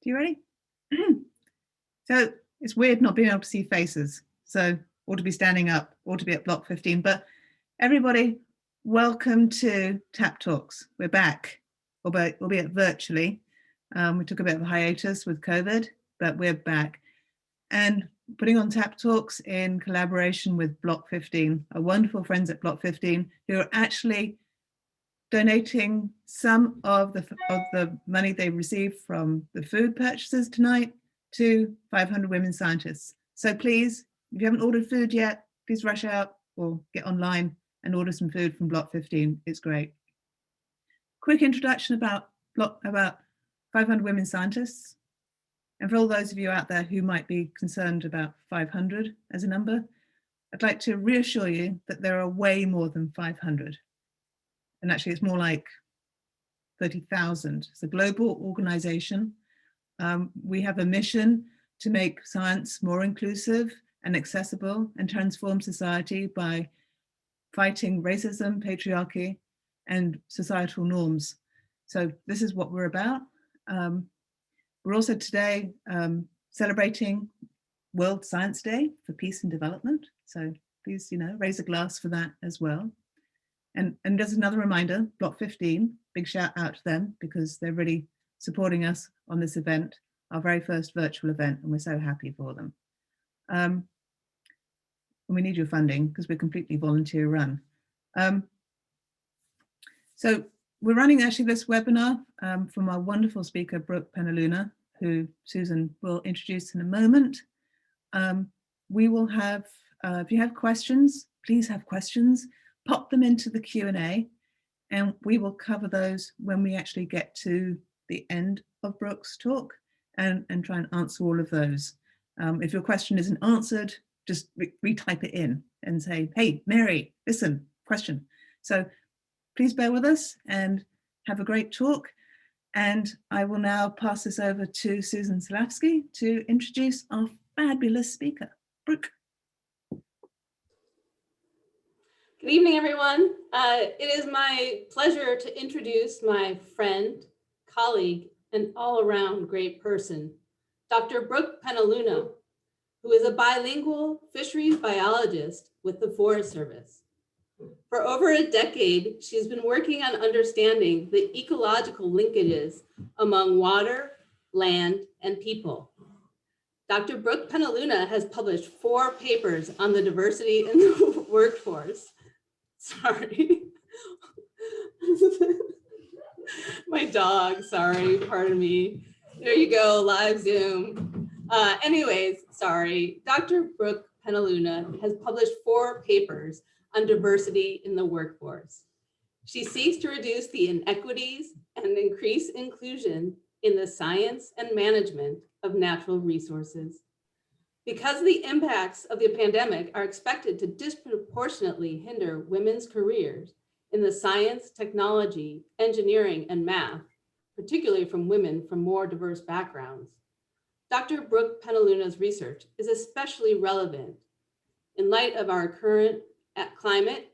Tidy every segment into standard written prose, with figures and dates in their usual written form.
You ready? So it's weird not being able to see faces. So, or to be standing up, or to be at block 15. But everybody, welcome to TAP Talks. We're back, albeit virtually. We took a bit of a hiatus with COVID, but we're back. And putting on TAP Talks in collaboration with Block 15, our wonderful friends at Block 15, who are actually donating some of the money they received from the food purchases tonight to 500 women scientists. So please, if you haven't ordered food yet, please rush out or get online and order some food from Block 15. It's great. Quick introduction about 500 women scientists. And for all those of you out there who might be concerned about 500 as a number, I'd like to reassure you that there are way more than 500. And actually it's more like 30,000. It's a global organization. We have a mission to make science more inclusive and accessible and transform society by fighting racism, patriarchy, and societal norms. So this is what we're about. We're also today celebrating World Science Day for Peace and Development. So please, raise a glass for that as well. And there's another reminder, Block 15, big shout out to them because they're really supporting us on this event, our very first virtual event, and we're so happy for them. And we need your funding because we're completely volunteer run. So we're running actually this webinar from our wonderful speaker, Brook, Penaluna, who Susan will introduce in a moment. We will have, if you have questions, please have questions, pop them into the Q&A, and we will cover those when we actually get to the end of Brook's talk and try and answer all of those. If your question isn't answered, just retype it in and say, hey, Mary, listen, question. So please bear with us and have a great talk. And I will now pass this over to Susan Slavsky to introduce our fabulous speaker, Brook. Good evening, everyone. It is my pleasure to introduce my friend, colleague, and all-around great person, Dr. Brook Penaluna, who is a bilingual fisheries biologist with the Forest Service. For over a decade, she's been working on understanding the ecological linkages among water, land, and people. Dr. Brook Penaluna has published 4 papers on the diversity in the workforce. Sorry. My dog, sorry, pardon me. There you go, live Zoom. Anyways, sorry. Dr. Brook Penaluna has published 4 papers on diversity in the workforce. She seeks to reduce the inequities and increase inclusion in the science and management of natural resources. Because the impacts of the pandemic are expected to disproportionately hinder women's careers in the science, technology, engineering, and math, particularly from women from more diverse backgrounds, Dr. Brook Penaluna's research is especially relevant in light of our current climate,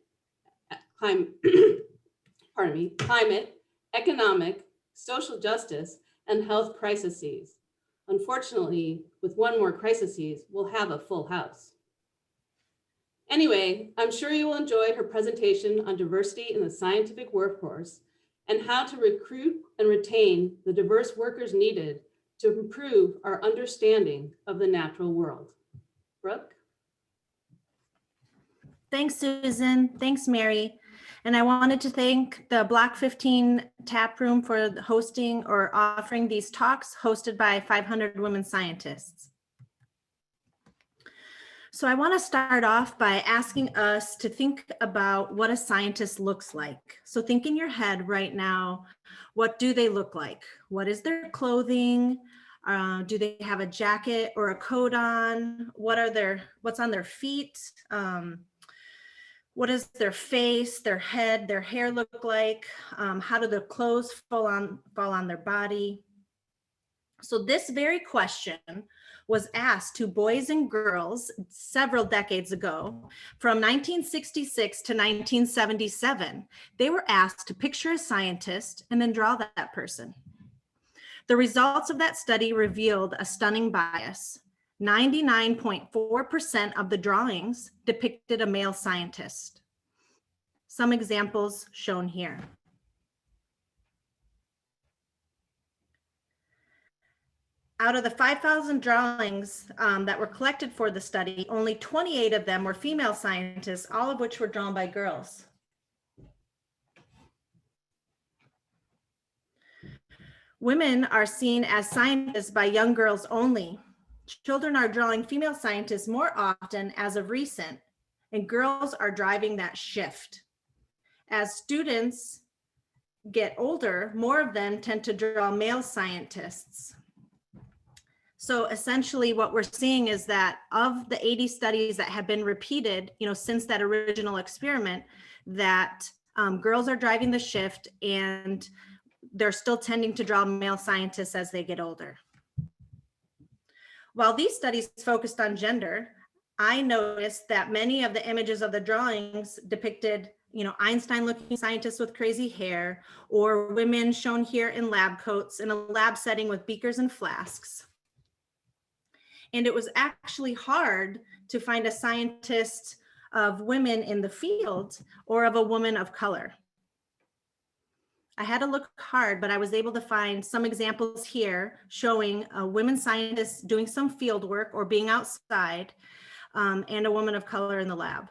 economic, social justice, and health crises. Unfortunately, with one more crises, we'll have a full house. Anyway, I'm sure you will enjoy her presentation on diversity in the scientific workforce and how to recruit and retain the diverse workers needed to improve our understanding of the natural world. Brook? Thanks, Susan. Thanks, Mary. And I wanted to thank the Block 15 tap room for hosting or offering these talks hosted by 500 women scientists. So I want to start off by asking us to think about what a scientist looks like. So think in your head right now, what do they look like? What is their clothing? Do they have a jacket or a coat on? What's on their feet? What does their face, their head, their hair look like? How do the clothes fall on their body? So this very question was asked to boys and girls several decades ago. From 1966 to 1977, they were asked to picture a scientist and then draw that person. The results of that study revealed a stunning bias. 99.4% of the drawings depicted a male scientist. Some examples shown here. Out of the 5,000 drawings that were collected for the study, only 28 of them were female scientists, all of which were drawn by girls. Women are seen as scientists by young girls only. Children are drawing female scientists more often as of recent, and girls are driving that shift. As students get older, more of them tend to draw male scientists. So essentially what we're seeing is that of the 80 studies that have been repeated, since that original experiment, that girls are driving the shift and they're still tending to draw male scientists as they get older. While these studies focused on gender, I noticed that many of the images of the drawings depicted Einstein-looking scientists with crazy hair, or women shown here in lab coats in a lab setting with beakers and flasks. And it was actually hard to find a scientist of women in the field or of a woman of color. I had to look hard, but I was able to find some examples here showing a women scientists doing some field work or being outside, and a woman of color in the lab.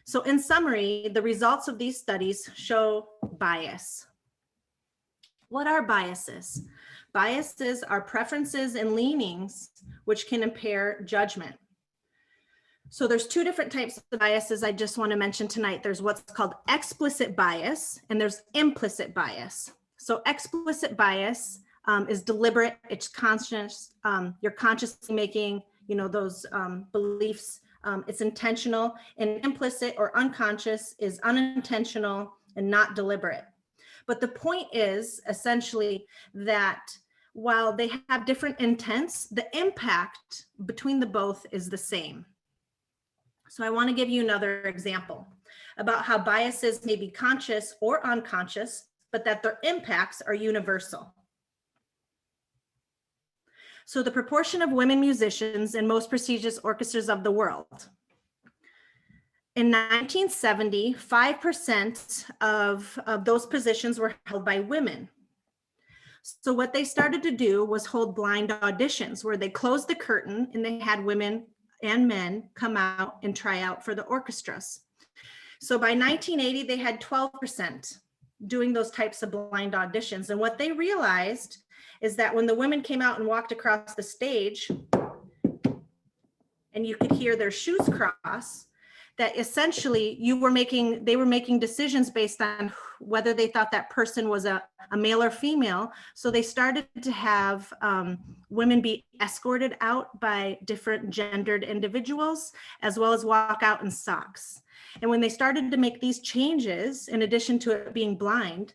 So in summary, the results of these studies show bias. What are biases? Biases are preferences and leanings which can impair judgment. So there's two different types of biases I just want to mention tonight. There's what's called explicit bias and there's implicit bias. So explicit bias is deliberate, it's conscious, you're consciously making those beliefs, it's intentional, and implicit or unconscious is unintentional and not deliberate. But the point is essentially that while they have different intents, the impact between the both is the same. So I want to give you another example about how biases may be conscious or unconscious, but that their impacts are universal. So the proportion of women musicians in most prestigious orchestras of the world. In 1970, 5% of those positions were held by women. So what they started to do was hold blind auditions where they closed the curtain and they had women and men come out and try out for the orchestras. So by 1980, they had 12% doing those types of blind auditions. And what they realized is that when the women came out and walked across the stage and you could hear their shoes cross, that essentially they were making decisions based on whether they thought that person was a male or female. So they started to have women be escorted out by different gendered individuals, as well as walk out in socks. And when they started to make these changes, in addition to it being blind,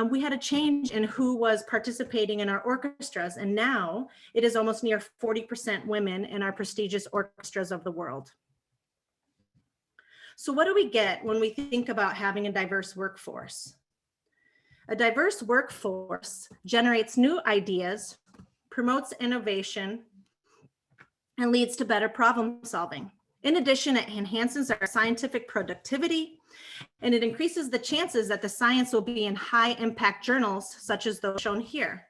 we had a change in who was participating in our orchestras. And now it is almost near 40% women in our prestigious orchestras of the world. So what do we get when we think about having a diverse workforce? A diverse workforce generates new ideas, promotes innovation, and leads to better problem solving. In addition, it enhances our scientific productivity, and it increases the chances that the science will be in high impact journals, such as those shown here.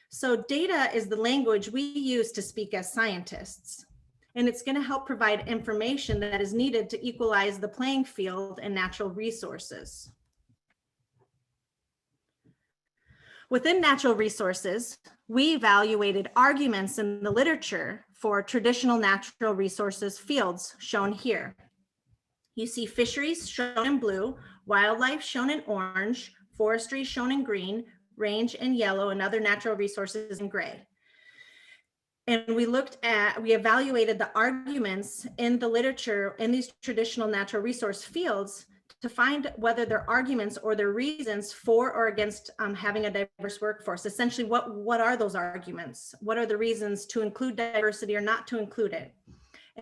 So data is the language we use to speak as scientists. And it's going to help provide information that is needed to equalize the playing field and natural resources. Within natural resources, we evaluated arguments in the literature for traditional natural resources fields shown here. You see fisheries shown in blue, wildlife shown in orange, forestry shown in green, range in yellow, and other natural resources in gray. And we evaluated the arguments in the literature in these traditional natural resource fields to find whether their arguments or their reasons for or against having a diverse workforce. Essentially, what are those arguments? What are the reasons to include diversity or not to include it?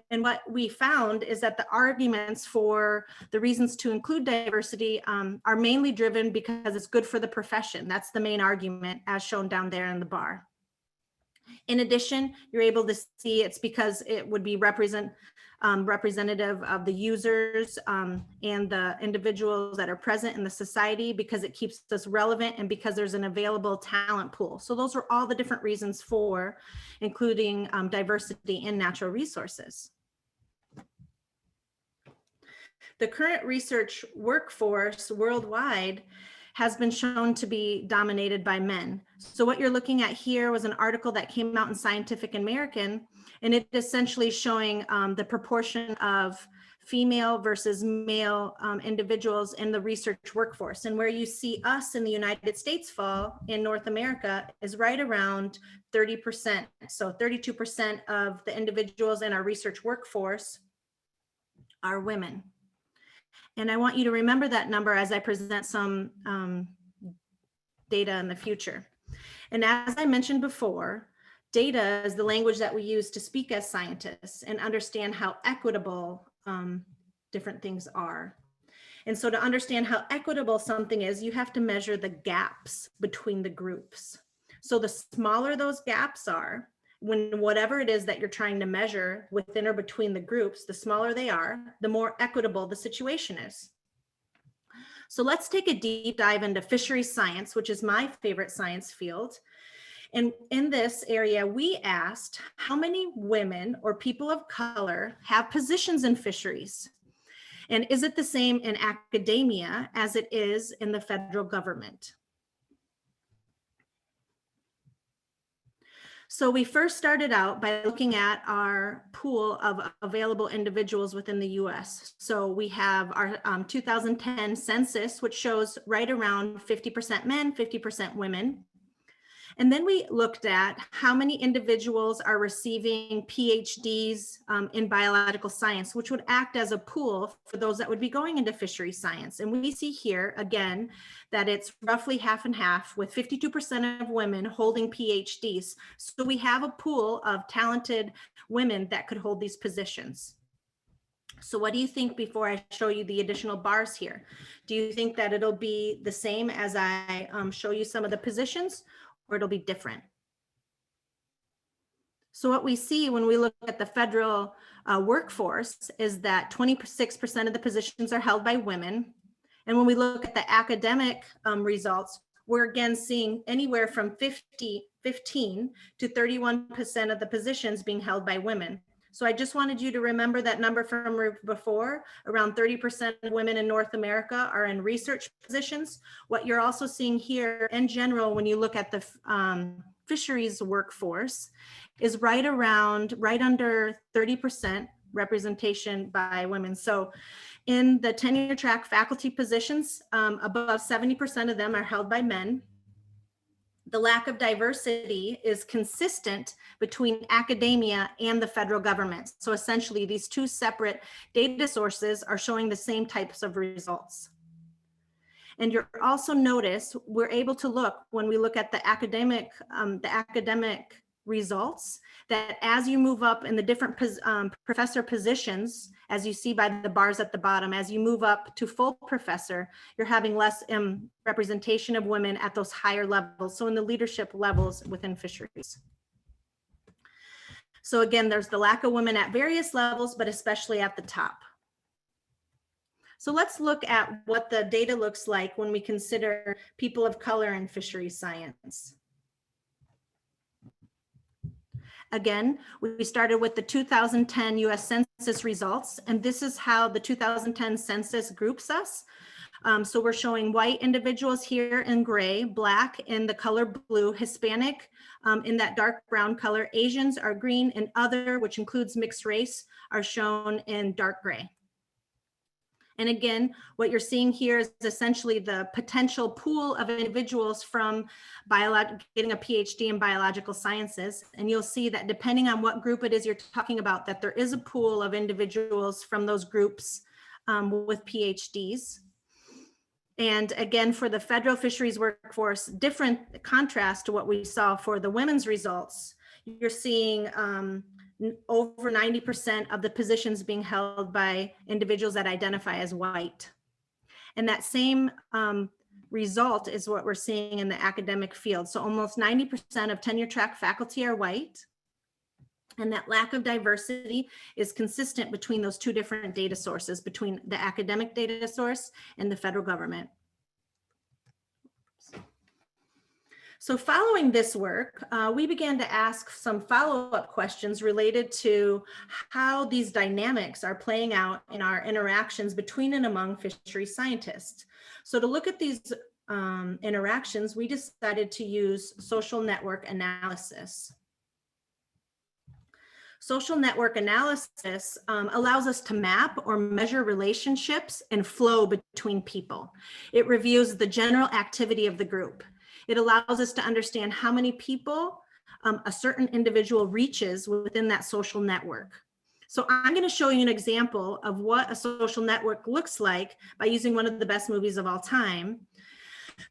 And what we found is that the arguments for the reasons to include diversity are mainly driven because it's good for the profession. That's the main argument, as shown down there in the bar. In addition, you're able to see it's because it would be representative of the users and the individuals that are present in the society, because it keeps us relevant and because there's an available talent pool. So those are all the different reasons for including diversity in natural resources. The current research workforce worldwide has been shown to be dominated by men. So what you're looking at here was an article that came out in Scientific American, and it essentially showing the proportion of female versus male individuals in the research workforce. And where you see us in the United States fall in North America is right around 30%. So 32% of the individuals in our research workforce are women. And I want you to remember that number as I present some data in the future. And as I mentioned before, data is the language that we use to speak as scientists and understand how equitable different things are. And so to understand how equitable something is, you have to measure the gaps between the groups. So the smaller those gaps are, when whatever it is that you're trying to measure within or between the groups, the smaller they are, the more equitable the situation is. So let's take a deep dive into fisheries science, which is my favorite science field. And in this area, we asked how many women or people of color have positions in fisheries? And is it the same in academia as it is in the federal government? So we first started out by looking at our pool of available individuals within the US. So we have our 2010 census, which shows right around 50% men, 50% women. And then we looked at how many individuals are receiving PhDs in biological science, which would act as a pool for those that would be going into fishery science. And we see here, again, that it's roughly half and half, with 52% of women holding PhDs. So we have a pool of talented women that could hold these positions. So what do you think before I show you the additional bars here? Do you think that it'll be the same as I show you some of the positions, or it'll be different? So what we see when we look at the federal workforce is that 26% of the positions are held by women. And when we look at the academic results, we're again seeing anywhere from 15 to 31% of the positions being held by women. So I just wanted you to remember that number from before. Around 30% of women in North America are in research positions. What you're also seeing here in general, when you look at the fisheries workforce, is right under 30% representation by women. So in the tenure track faculty positions, above 70% of them are held by men. The lack of diversity is consistent between academia and the federal government. So essentially, these two separate data sources are showing the same types of results. And you'll also notice we're able to look, when we look at the academic results, that as you move up in the different professor positions, as you see by the bars at the bottom, as you move up to full professor, you're having less representation of women at those higher levels. So in the leadership levels within fisheries. So again, there's the lack of women at various levels, but especially at the top. So let's look at what the data looks like when we consider people of color in fisheries science. Again, we started with the 2010 US Census results, and this is how the 2010 census groups us. So we're showing white individuals here in gray, Black in the color blue, Hispanic in that dark brown color, Asians are green, and other, which includes mixed race, are shown in dark gray. And again, what you're seeing here is essentially the potential pool of individuals from getting a PhD in biological sciences. And you'll see that depending on what group it is you're talking about, that there is a pool of individuals from those groups with PhDs. And again, for the federal fisheries workforce, different contrast to what we saw for the women's results. You're seeing over 90% of the positions being held by individuals that identify as white. And that same result is what we're seeing in the academic field. So almost 90% of tenure track faculty are white. And that lack of diversity is consistent between those two different data sources, between the academic data source and the federal government. So following this work, we began to ask some follow-up questions related to how these dynamics are playing out in our interactions between and among fisheries scientists. So to look at these interactions, we decided to use social network analysis. Social network analysis allows us to map or measure relationships and flow between people. It reviews the general activity of the group. It allows us to understand how many people a certain individual reaches within that social network. So I'm going to show you an example of what a social network looks like by using one of the best movies of all time,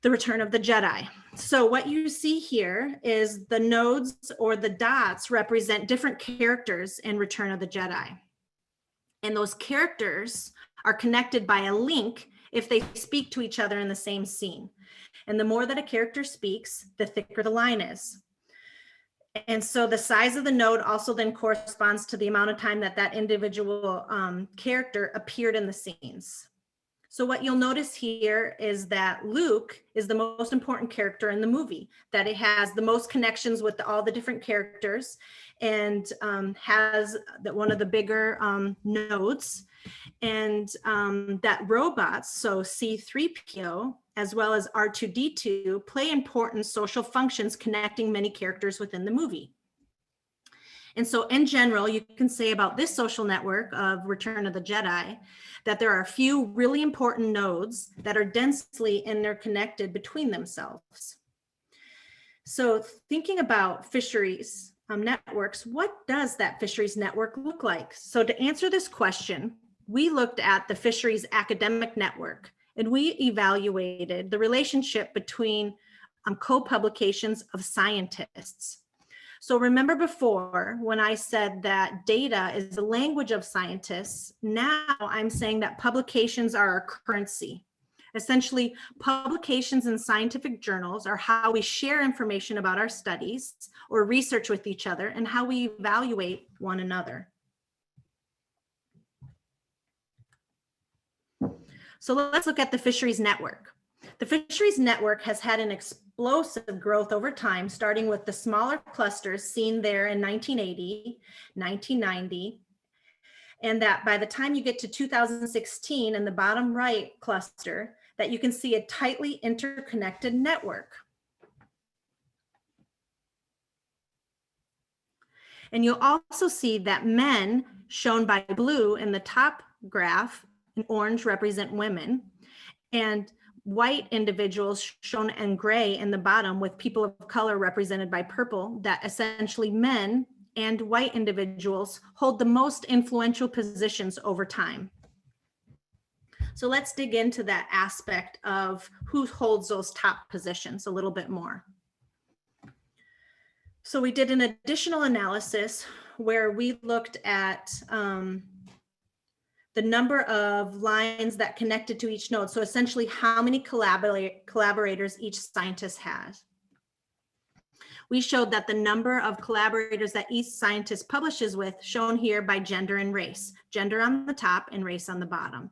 The Return of the Jedi. So what you see here is the nodes or the dots represent different characters in Return of the Jedi. And those characters are connected by a link if they speak to each other in the same scene. And the more that a character speaks, the thicker the line is. And so the size of the node also then corresponds to the amount of time that that individual character appeared in the scenes. So what you'll notice here is that Luke is the most important character in the movie, that it has the most connections with all the different characters and has one of the bigger nodes. And that robots, so C3PO, as well as R2D2, play important social functions connecting many characters within the movie. And so in general, you can say about this social network of Return of the Jedi, that there are a few really important nodes that are densely interconnected between themselves. So thinking about fisheries networks, what does that fisheries network look like? So to answer this question, we looked at the fisheries academic network, and we evaluated the relationship between co-publications of scientists. So remember before when I said that data is the language of scientists, now I'm saying that publications are our currency. Essentially, publications in scientific journals are how we share information about our studies or research with each other and how we evaluate one another. So let's look at the fisheries network. The fisheries network has had an explosive growth over time, starting with the smaller clusters seen there in 1980, 1990, and that by the time you get to 2016 in the bottom right cluster, that you can see a tightly interconnected network. And you'll also see that men, shown by blue in the top graph, and orange represent women, and white individuals shown in gray in the bottom with people of color represented by purple, that essentially men and white individuals hold the most influential positions over time. So let's dig into that aspect of who holds those top positions a little bit more. So we did an additional analysis where we looked at the number of lines that connected to each node. So essentially how many collaborators each scientist has. We showed that the number of collaborators that each scientist publishes with, shown here by gender and race, gender on the top and race on the bottom.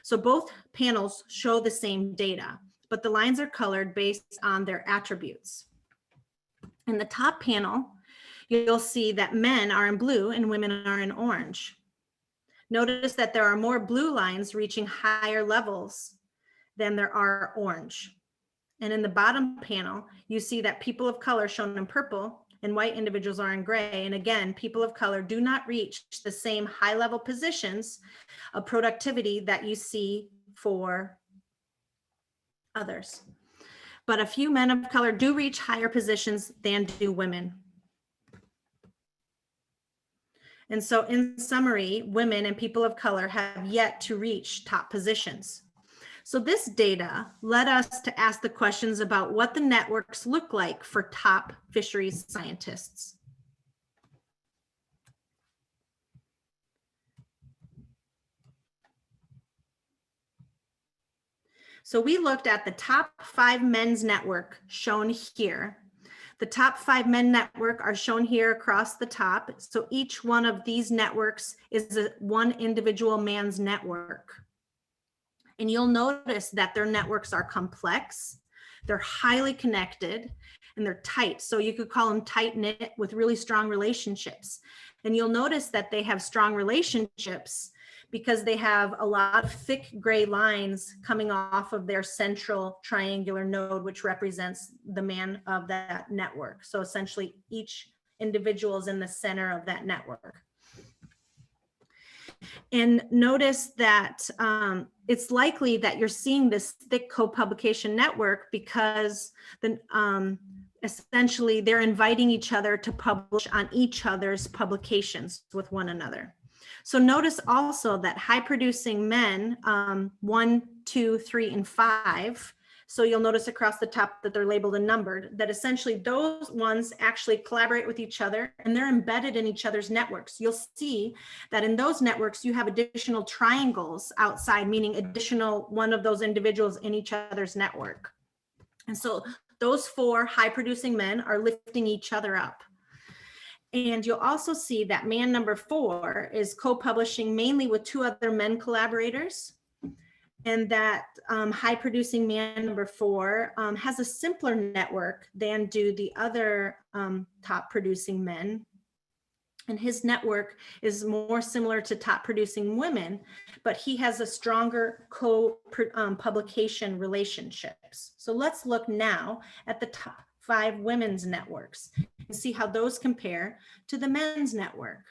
So both panels show the same data, but the lines are colored based on their attributes. In the top panel, you'll see that men are in blue and women are in orange. Notice that there are more blue lines reaching higher levels than there are orange. And in the bottom panel, you see that people of color shown in purple and white individuals are in gray. And again, people of color do not reach the same high level positions of productivity that you see for others. But a few men of color do reach higher positions than do women. And so in summary, women and people of color have yet to reach top positions. So this data led us to ask the questions about what the networks look like for top fisheries scientists. So we looked at the top 5 men's network shown here. The top 5 men network are shown here across the top. So each one of these networks is one individual man's network. And you'll notice that their networks are complex, they're highly connected, and they're tight. So you could call them tight knit with really strong relationships. And you'll notice that they have strong relationships because they have a lot of thick gray lines coming off of their central triangular node, which represents the man of that network. So essentially each individual is in the center of that network. And notice that it's likely that you're seeing this thick co-publication network because essentially they're inviting each other to publish on each other's publications with one another. So notice also that high producing men, 1, 2, 3, and 5. So you'll notice across the top that they're labeled and numbered, that essentially those ones actually collaborate with each other and they're embedded in each other's networks. You'll see that in those networks, you have additional triangles outside, meaning additional one of those individuals in each other's network. And so those 4 high producing men are lifting each other up. And you'll also see that man number 4 is co-publishing mainly with 2 other men collaborators. And that high producing man number 4 has a simpler network than do the other top producing men. And his network is more similar to top producing women, but he has a stronger co-publication relationships. So let's look now at the top 5 women's networks and see how those compare to the men's network.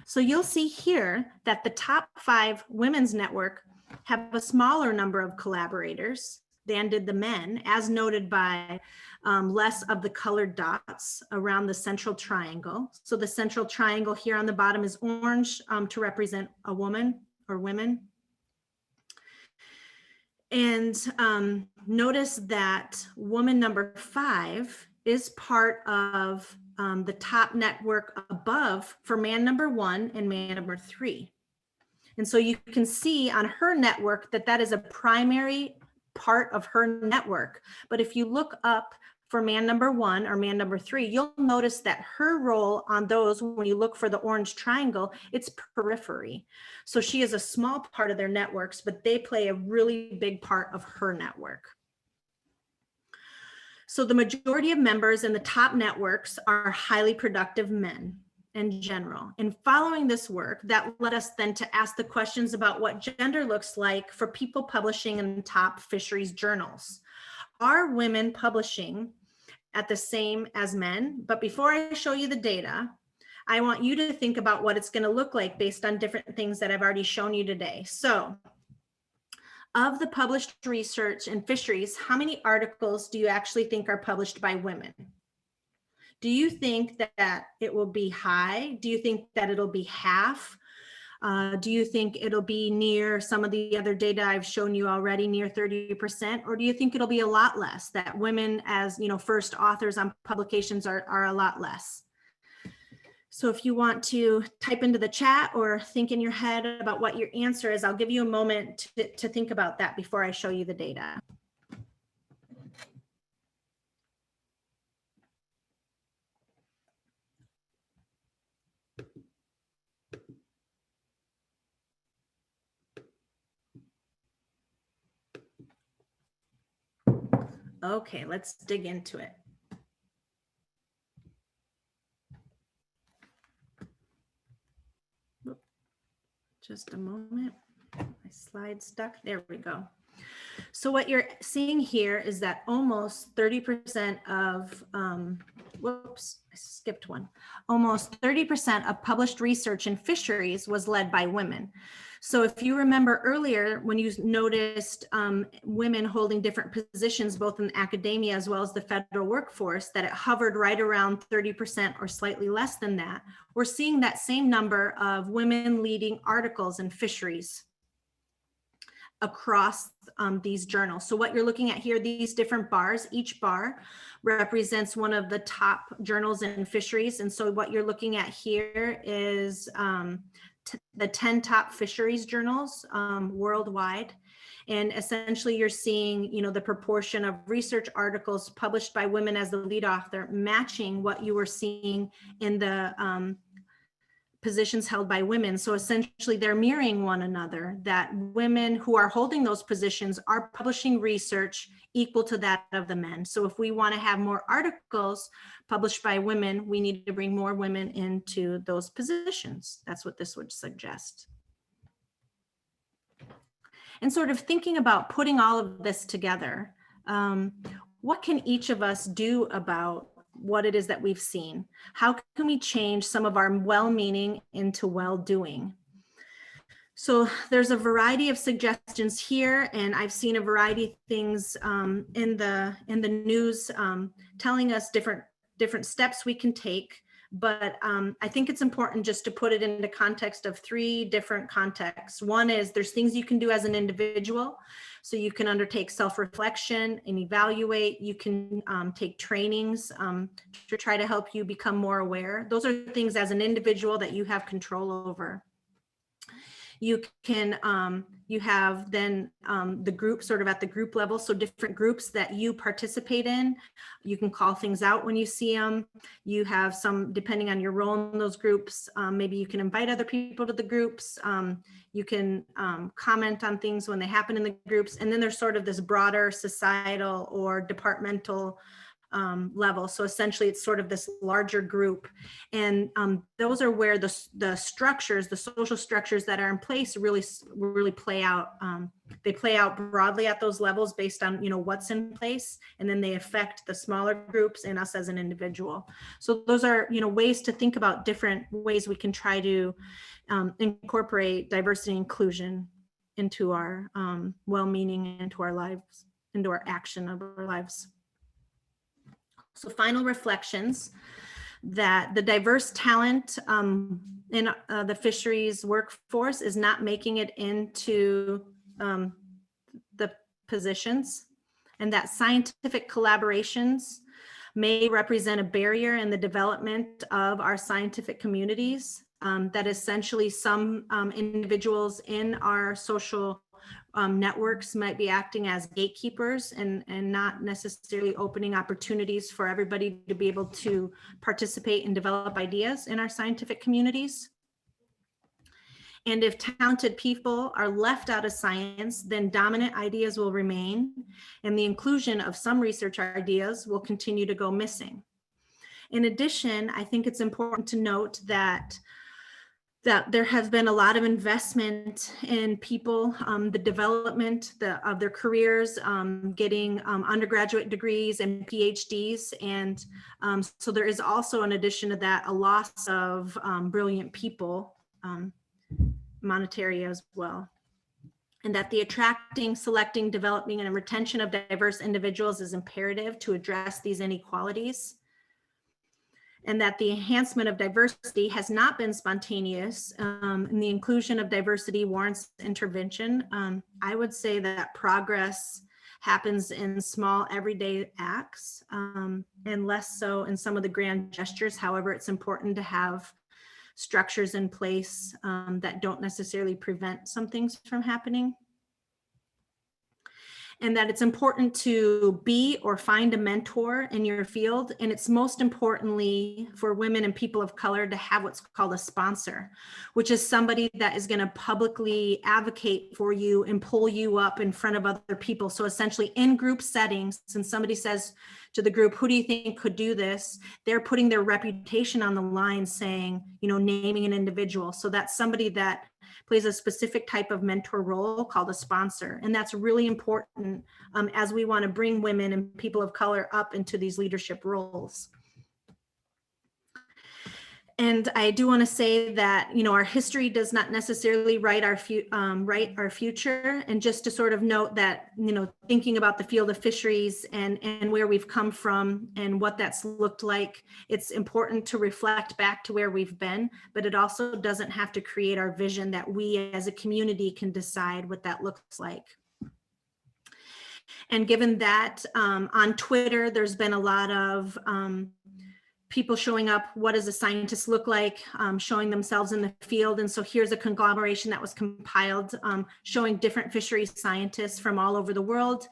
So you'll see here that the top 5 women's network have a smaller number of collaborators than did the men, as noted by less of the colored dots around the central triangle. So the central triangle here on the bottom is orange to represent a woman or women. And notice that woman number 5 is part of the top network above for man number 1 and man number 3. And so you can see on her network that that is a primary part of her network. But if you look up for man number 1 or man number 3, you'll notice that her role on those, when you look for the orange triangle, it's periphery. So she is a small part of their networks, but they play a really big part of her network. So the majority of members in the top networks are highly productive men in general. And following this work, that led us then to ask the questions about what gender looks like for people publishing in top fisheries journals. Are women publishing at the same as men? But before I show you the data, I want you to think about what it's going to look like based on different things that I've already shown you today. So of the published research in fisheries, how many articles do you actually think are published by women? Do you think that it will be high? Do you think that it'll be half? Do you think it'll be near some of the other data I've shown you already, near 30%? Or do you think it'll be a lot less, that women as first authors on publications are a lot less? So if you want to type into the chat or think in your head about what your answer is, I'll give you a moment to think about that before I show you the data. Okay, let's dig into it. Just a moment, my slide's stuck. There we go. So what you're seeing here is that almost 30% of, whoops, I skipped one. Almost 30% of published research in fisheries was led by women. So if you remember earlier, when you noticed women holding different positions, both in academia as well as the federal workforce, that it hovered right around 30% or slightly less than that, we're seeing that same number of women leading articles in fisheries across these journals. So what you're looking at here, these different bars, each bar represents one of the top journals in fisheries. And so what you're looking at here is the 10 top fisheries journals worldwide. And essentially you're seeing, the proportion of research articles published by women as the lead author matching what you were seeing in the positions held by women. So essentially they're mirroring one another, that women who are holding those positions are publishing research equal to that of the men. So if we want to have more articles published by women, we need to bring more women into those positions. That's what this would suggest. And sort of thinking about putting all of this together, what can each of us do about what it is that we've seen? How can we change some of our well-meaning into well-doing? So there's a variety of suggestions here, and I've seen a variety of things in the news telling us different steps we can take. But I think it's important just to put it into context of 3 different contexts. One is there's things you can do as an individual. So you can undertake self-reflection and evaluate. You can take trainings to try to help you become more aware. Those are things as an individual that you have control over. You can, you have then the group sort of at the group level. So different groups that you participate in, you can call things out when you see them. You have some, depending on your role in those groups, maybe you can invite other people to the groups. You can comment on things when they happen in the groups. And then there's sort of this broader societal or departmental level. So essentially it's sort of this larger group. And those are where the structures, the social structures that are in place really play out. They play out broadly at those levels based on, what's in place, and then they affect the smaller groups and us as an individual. So those are, ways to think about different ways we can try to incorporate diversity and inclusion into our well-meaning, into our lives, into our action of our lives. So final reflections, that the diverse talent in the fisheries workforce is not making it into the positions, and that scientific collaborations may represent a barrier in the development of our scientific communities, that essentially some individuals in our social networks might be acting as gatekeepers and not necessarily opening opportunities for everybody to be able to participate and develop ideas in our scientific communities. And if talented people are left out of science, then dominant ideas will remain, and the inclusion of some research ideas will continue to go missing. In addition, I think it's important to note that there has been a lot of investment in people, the development of their careers, getting undergraduate degrees and PhDs. And so there is also, in addition to that, a loss of brilliant people, monetary as well. And that the attracting, selecting, developing, and retention of diverse individuals is imperative to address these inequalities. And that the enhancement of diversity has not been spontaneous, and the inclusion of diversity warrants intervention. I would say that progress happens in small everyday acts, and less so in some of the grand gestures. However, it's important to have structures in place that don't necessarily prevent some things from happening. And that it's important to be or find a mentor in your field. And it's most importantly for women and people of color to have what's called a sponsor, which is somebody that is going to publicly advocate for you and pull you up in front of other people. So essentially in group settings, since somebody says to the group, who do you think could do this? They're putting their reputation on the line, saying, naming an individual. So that's somebody that plays a specific type of mentor role called a sponsor. And that's really important as we want to bring women and people of color up into these leadership roles. And I do want to say that, our history does not necessarily write our future. And just to sort of note that, thinking about the field of fisheries and where we've come from and what that's looked like, it's important to reflect back to where we've been, but it also doesn't have to create our vision that we as a community can decide what that looks like. And given that on Twitter, there's been a lot of people showing up, what does a scientist look like, showing themselves in the field. And so here's a conglomeration that was compiled, showing different fisheries scientists from all over the world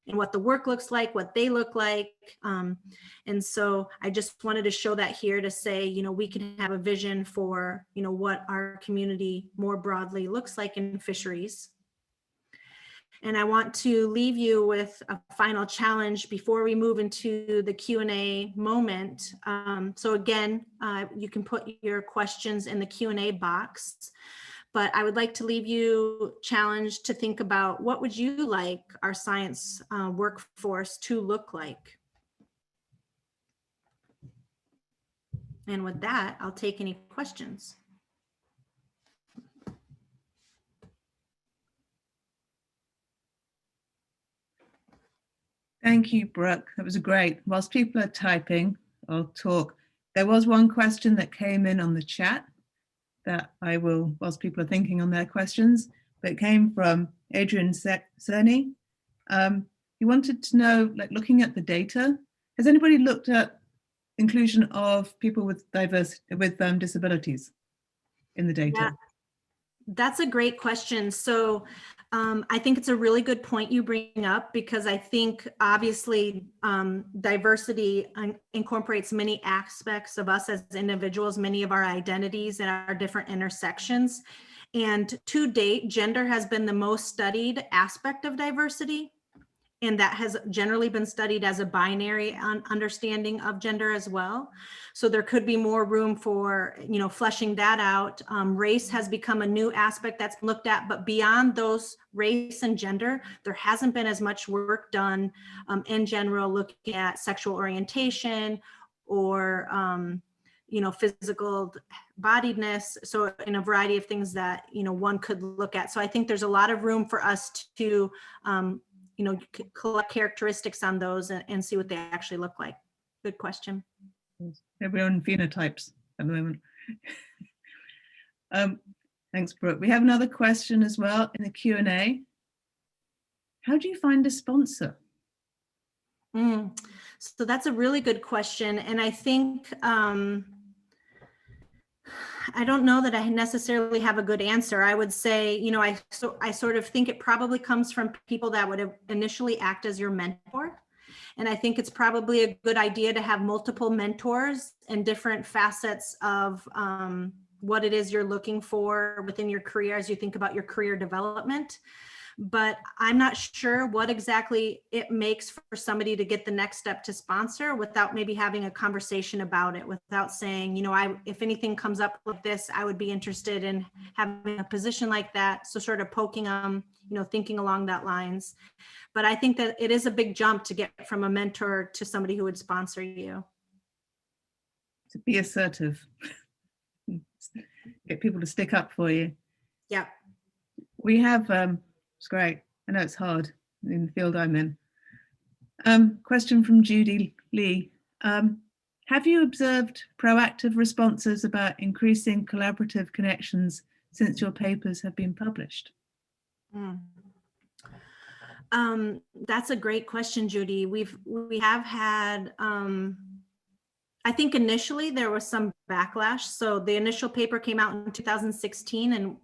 and what the work looks like, what they look like. And so I just wanted to show that here to say, you know, we can have a vision for, you know, what our community more broadly looks like in fisheries. And I want to leave you with a final challenge before we move into the Q&A moment. So again, you can put your questions in the Q&A box, but I would like to leave you challenged to think about what would you like our science workforce to look like? And with that, I'll take any questions. Thank you, Brooke. That was great. Whilst people are typing, I'll talk. There was one question that came in on the chat that I will, whilst people are thinking on their questions, but it came from Adrian Cerny. He wanted to know, like, looking at the data, has anybody looked at inclusion of people with disabilities in the data? Yeah, that's a great question. So I think it's a really good point you bring up, because I think obviously diversity incorporates many aspects of us as individuals, many of our identities and our different intersections. And to date, gender has been the most studied aspect of diversity. And that has generally been studied as a binary understanding of gender as well. So there could be more room for, you know, fleshing that out. Race has become a new aspect that's looked at, but beyond those race and gender, there hasn't been as much work done in general looking at sexual orientation or, you know, physical bodiedness. So in a variety of things that, you know, one could look at. So I think there's a lot of room for us to, you know, collect characteristics on those and see what they actually look like. Good question. Everyone phenotypes at the moment. Thanks, Brooke. We have another question as well in the Q&A. How do you find a sponsor? So that's a really good question. And I think, I don't know that I necessarily have a good answer. I would say, you know, I sort of think it probably comes from people that would initially act as your mentor. And I think it's probably a good idea to have multiple mentors and different facets of what it is you're looking for within your career as you think about your career development. But I'm not sure what exactly it makes for somebody to get the next step to sponsor without maybe having a conversation about it, without saying, you know, if anything comes up like this, I would be interested in having a position like that. So sort of poking them, you know, thinking along that lines. But I think that it is a big jump to get from a mentor to somebody who would sponsor you. To be assertive. Get people to stick up for you. Yeah. We have, it's great. I know it's hard in the field I'm in. Question from Judy Lee. Have you observed proactive responses about increasing collaborative connections since your papers have been published? That's a great question, Judy. We have had, I think initially there was some backlash. So the initial paper came out in 2016, and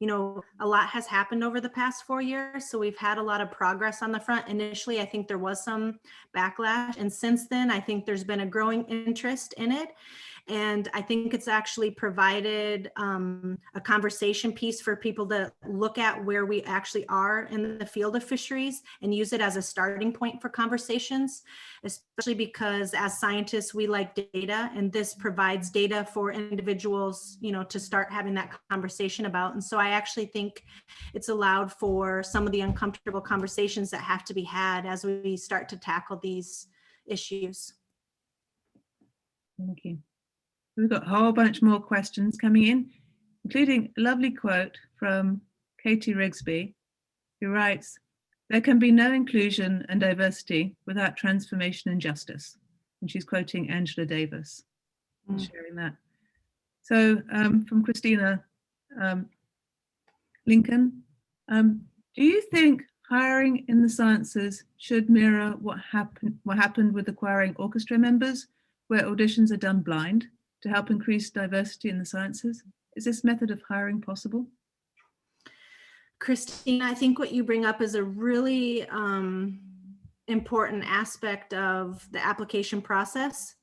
you know, a lot has happened over the past 4 years. So we've had a lot of progress on the front. Initially, I think there was some backlash. And since then, I think there's been a growing interest in it. And I think it's actually provided a conversation piece for people to look at where we actually are in the field of fisheries and use it as a starting point for conversations, especially because as scientists, we like data, and this provides data for individuals, you know, to start having that conversation about. And so I actually think it's allowed for some of the uncomfortable conversations that have to be had as we start to tackle these issues. Thank you. We've got a whole bunch more questions coming in, including a lovely quote from Katie Rigsby, who writes, "There can be no inclusion and diversity without transformation and justice." And she's quoting Angela Davis, sharing that. So from Christina Lincoln, do you think hiring in the sciences should mirror what happened with acquiring orchestra members, where auditions are done blind to help increase diversity in the sciences? Is this method of hiring possible? Christine, I think what you bring up is a really important aspect of the application process.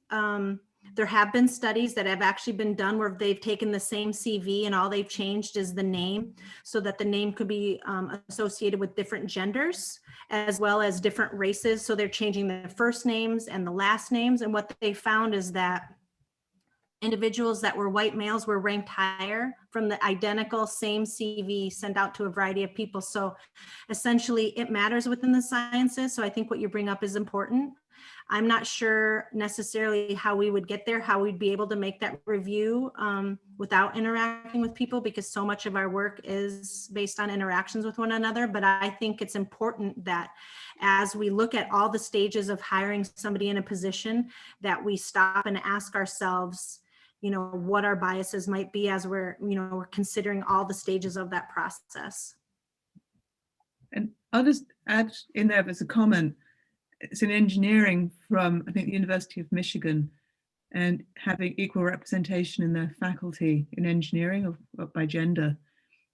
There have been studies that have actually been done where they've taken the same CV and all they've changed is the name so that the name could be associated with different genders as well as different races. So they're changing the first names and the last names. And what they found is that individuals that were white males were ranked higher from the identical same CV sent out to a variety of people. So essentially it matters within the sciences. So I think what you bring up is important. I'm not sure necessarily how we would get there, how we'd be able to make that review without interacting with people, because so much of our work is based on interactions with one another. But I think it's important that as we look at all the stages of hiring somebody in a position, that we stop and ask ourselves, what our biases might be as we're considering all the stages of that process. And I'll just add in there as a comment, it's in engineering from, I think, the University of Michigan, and having equal representation in their faculty in engineering by gender.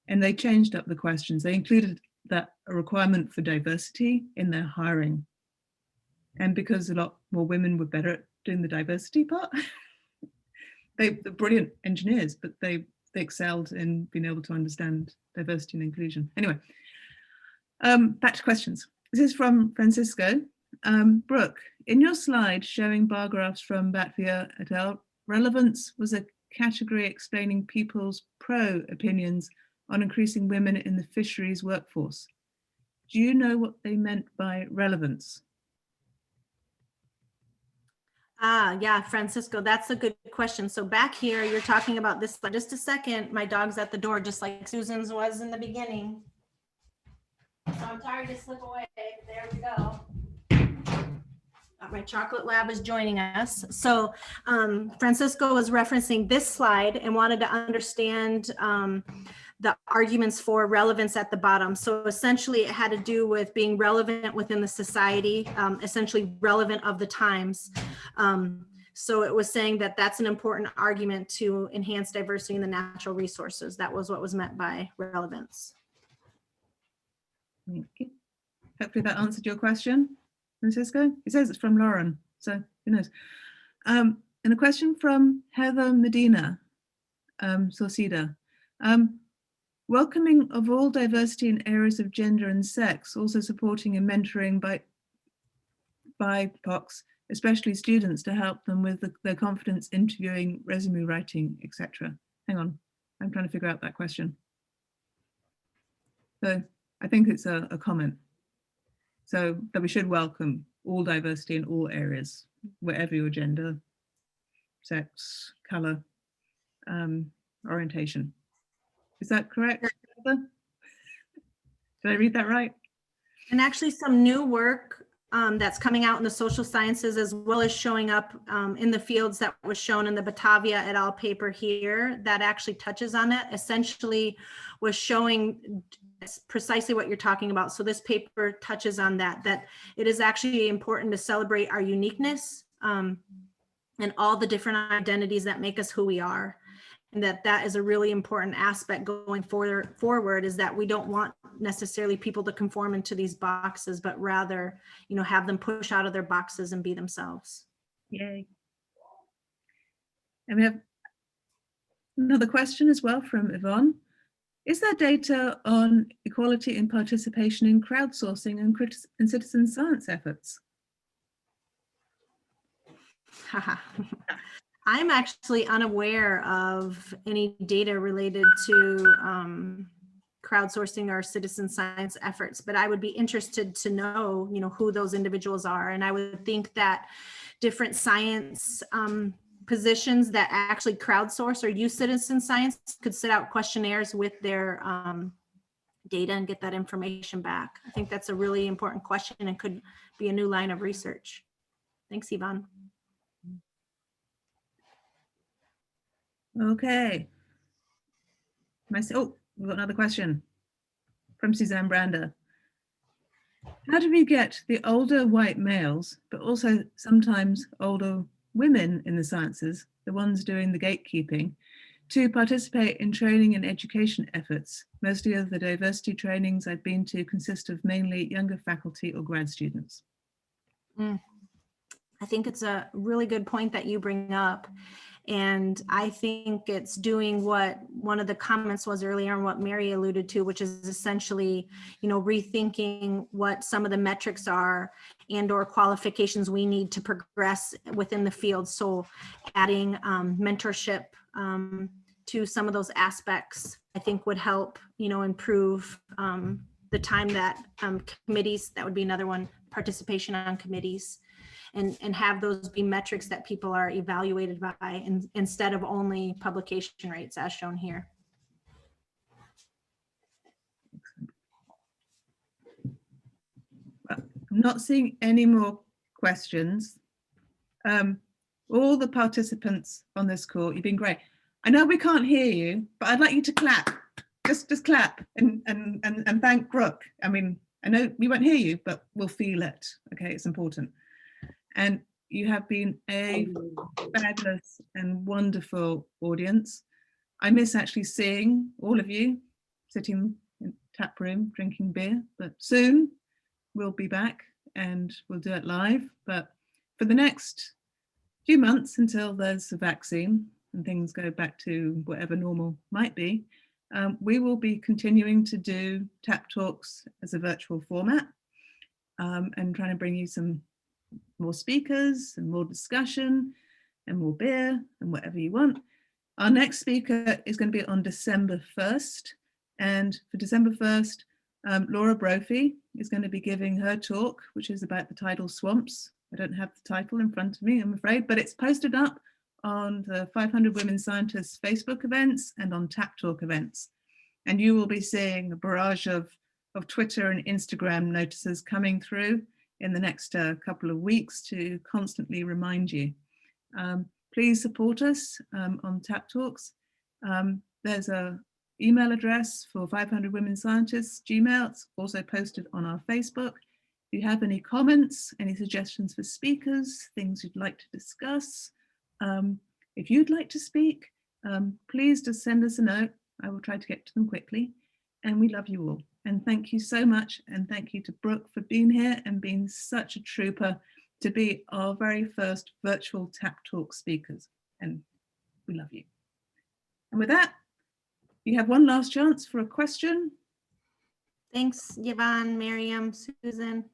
And they changed up the questions. They included that a requirement for diversity in their hiring. And because a lot more women were better at doing the diversity part, they're brilliant engineers, but they excelled in being able to understand diversity and inclusion. Anyway, back to questions. This is from Francisco. Brooke, in your slide showing bar graphs from Batvia et al., relevance was a category explaining people's pro opinions on increasing women in the fisheries workforce. Do you know what they meant by relevance? Yeah, Francisco, that's a good question. So back here, you're talking about this, just a second, my dog's at the door, just like Susan's was in the beginning. So I'm tired to slip away. There we go. My chocolate lab is joining us. So Francisco was referencing this slide and wanted to understand the arguments for relevance at the bottom. So essentially it had to do with being relevant within the society, essentially relevant of the times. So it was saying that that's an important argument to enhance diversity in the natural resources. That was what was meant by relevance. Thank you. Hopefully that answered your question, Francisco. It says it's from Lauren, so who knows. And a question from Heather Medina, Sorcida. Welcoming of all diversity in areas of gender and sex, also supporting and mentoring by BIPOCs, especially students, to help them with their confidence interviewing, resume writing, etc. Hang on, I'm trying to figure out that question. So I think it's a comment. So that we should welcome all diversity in all areas, wherever your gender, sex, color, orientation. Is that correct? Did I read that right? And actually some new work that's coming out in the social sciences, as well as showing up in the fields that was shown in the Batavia et al. Paper here, that actually touches on that, essentially was showing precisely what you're talking about. So this paper touches on that it is actually important to celebrate our uniqueness and all the different identities that make us who we are. And that is a really important aspect going forward, is that we don't want necessarily people to conform into these boxes, but rather, have them push out of their boxes and be themselves. Yay. And we have another question as well from Yvonne. Is there data on equality and participation in crowdsourcing and citizen science efforts? I'm actually unaware of any data related to crowdsourcing or citizen science efforts, but I would be interested to know, who those individuals are. And I would think that different science positions that actually crowdsource or use citizen science could set out questionnaires with their data and get that information back. I think that's a really important question and could be a new line of research. Thanks, Yvonne. Okay. Oh, we've got another question from Suzanne Brander. How do we get the older white males, but also sometimes older women in the sciences, the ones doing the gatekeeping, to participate in training and education efforts. Mostly of the diversity trainings I've been to consist of mainly younger faculty or grad students. I think it's a really good point that you bring up. And I think it's doing what one of the comments was earlier and what Mary alluded to, which is essentially, rethinking what some of the metrics are and or qualifications we need to progress within the field. So adding mentorship to some of those aspects, I think would help, improve the time that committees, that would be another one, participation on committees. And have those be metrics that people are evaluated by instead of only publication rates as shown here. Well, I'm not seeing any more questions. All the participants on this call, you've been great. I know we can't hear you, but I'd like you to clap. Just clap and thank Brook. I mean, I know we won't hear you, but we'll feel it. Okay, it's important. And you have been a fabulous and wonderful audience. I miss actually seeing all of you sitting in tap room drinking beer, but soon we'll be back and we'll do it live. But for the next few months until there's a vaccine and things go back to whatever normal might be, we will be continuing to do Tap Talks as a virtual format and trying to bring you some more speakers and more discussion and more beer and whatever you want. Our next speaker is going to be on December 1st. And for December 1st, Laura Brophy is going to be giving her talk, which is about the tidal swamps. I don't have the title in front of me, I'm afraid, but it's posted up on the 500 Women Scientists Facebook events and on Tap Talk events. And you will be seeing a barrage of Twitter and Instagram notices coming through in the next couple of weeks to constantly remind you. Please support us on Tap Talks. There's an email address for 500 Women Scientists, Gmail. It's also posted on our Facebook. If you have any comments, any suggestions for speakers, things you'd like to discuss, if you'd like to speak, please just send us a note. I will try to get to them quickly. And we love you all. And thank you so much. And thank you to Brook for being here and being such a trooper to be our very first virtual Tap Talk speakers. And we love you. And with that, you have one last chance for a question. Thanks, Yvonne, Miriam, Susan.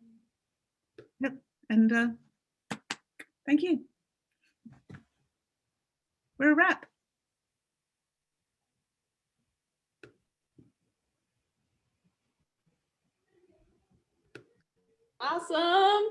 Yep. And thank you. We're a wrap. Awesome.